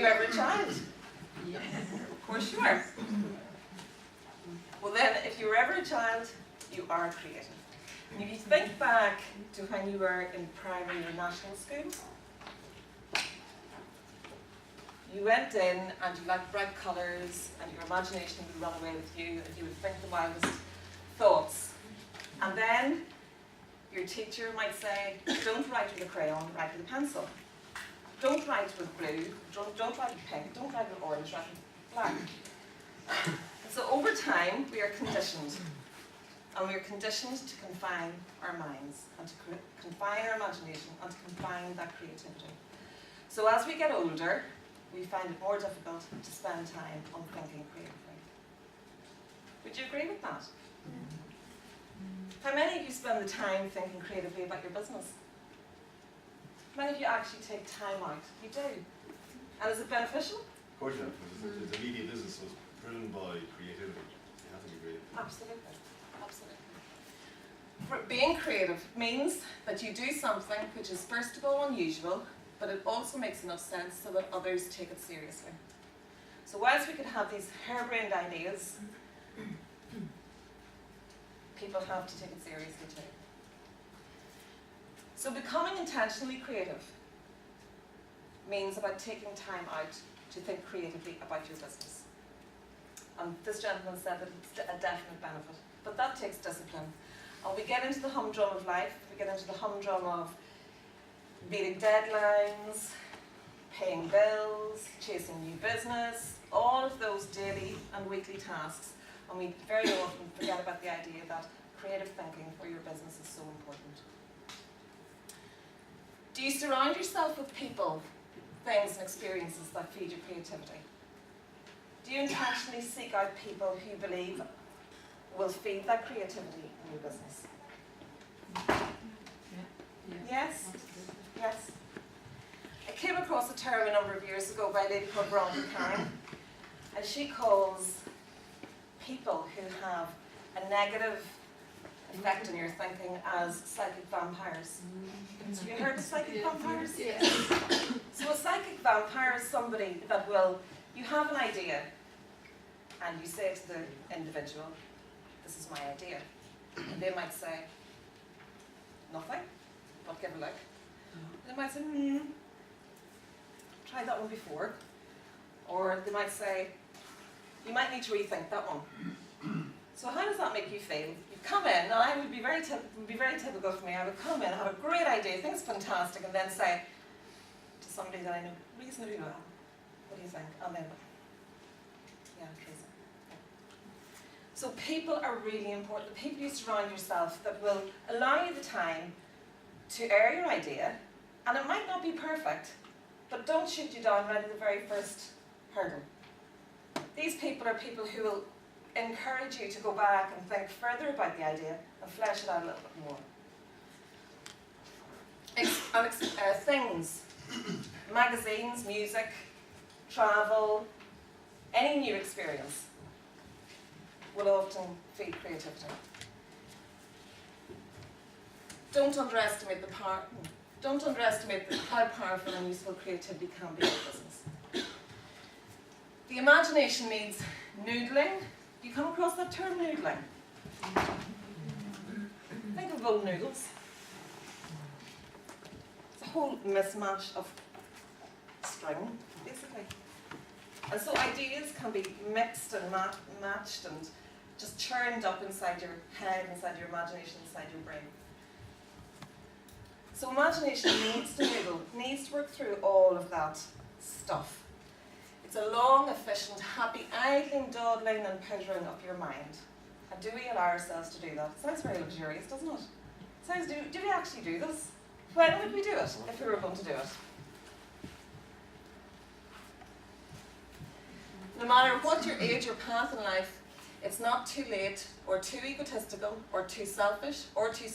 you ever a child? Yes. Of course you are. Well then, if you were ever a child, you are creative. And if you think back to when you were in primary or national school, you went in and you liked bright colours and your imagination would run away with you and you would think the wildest thoughts. And then your teacher might say, don't write with a crayon, write with a pencil. Don't write with blue, don't write with pink, don't write with orange, write with black. And so over time, we are conditioned. And we are conditioned to confine our minds and to confine our imagination and to confine that creativity. So as we get older, we find it more difficult to spend time on thinking creatively. Would you agree with that? How many of you spend the time thinking creatively about your business? How many of you actually take time out? You do. And is it beneficial? Of course you have, because it's a media business, so it's driven by creativity. You have to be creative. Absolutely. Absolutely. Being creative means that you do something which is first of all unusual, but it also makes enough sense so that others take it seriously. So whilst we could have these harebrained ideas, people have to take it seriously too. So becoming intentionally creative means about taking time out to think creatively about your business. And this gentleman said that it's a definite benefit, but that takes discipline. And we get into the humdrum of life, we get into the humdrum of meeting deadlines, paying bills, chasing new business, all of those daily and weekly tasks. And we very often forget about the idea that creative thinking for your business is so important. Do you surround yourself with people, things and experiences that feed your creativity? Do you intentionally seek out people who you believe will feed that creativity in your business? Yes? Yes. I came across a term a number of years ago by a lady called Veronica Karen, and she calls people who have a negative effect on your thinking as psychic vampires. Have you heard of psychic vampires? Yes. So a psychic vampire is somebody that will, you have an idea, and you say to the individual, this is my idea. And they might say, nothing, but give a look. They might say, tried that one before. Or they might say, you might need to rethink that one. So how does that make you feel? You come in, and I would be very typical for me, I would come in, have a great idea, think it's fantastic, and then say to somebody that I know reasonably well, what do you think? And then, yeah, Teresa. So people are really important. The people you surround yourself that will allow you the time to air your idea, and it might not be perfect, but don't shoot you down right at the very first hurdle. These people are people who will encourage you to go back and think further about the idea and flesh it out a little bit more. Things, magazines, music, travel, any new experience will often feed creativity. Don't underestimate how powerful and useful creativity can be in business. The imagination needs noodling. You come across that term, noodling? Think of bowl noodles. It's a whole mismatch of string, basically. And so ideas can be mixed and matched and just churned up inside your head, inside your imagination, inside your brain. So imagination needs to noodle, needs to work through all of that stuff. It's a long, efficient, happy idling, dawdling and pittering of your mind. And do we allow ourselves to do that? It sounds very luxurious, doesn't it? Do we actually do this? When would we do it, if we were going to do it? No matter what your age or path in life, it's not too late, or too egotistical, or too selfish, or too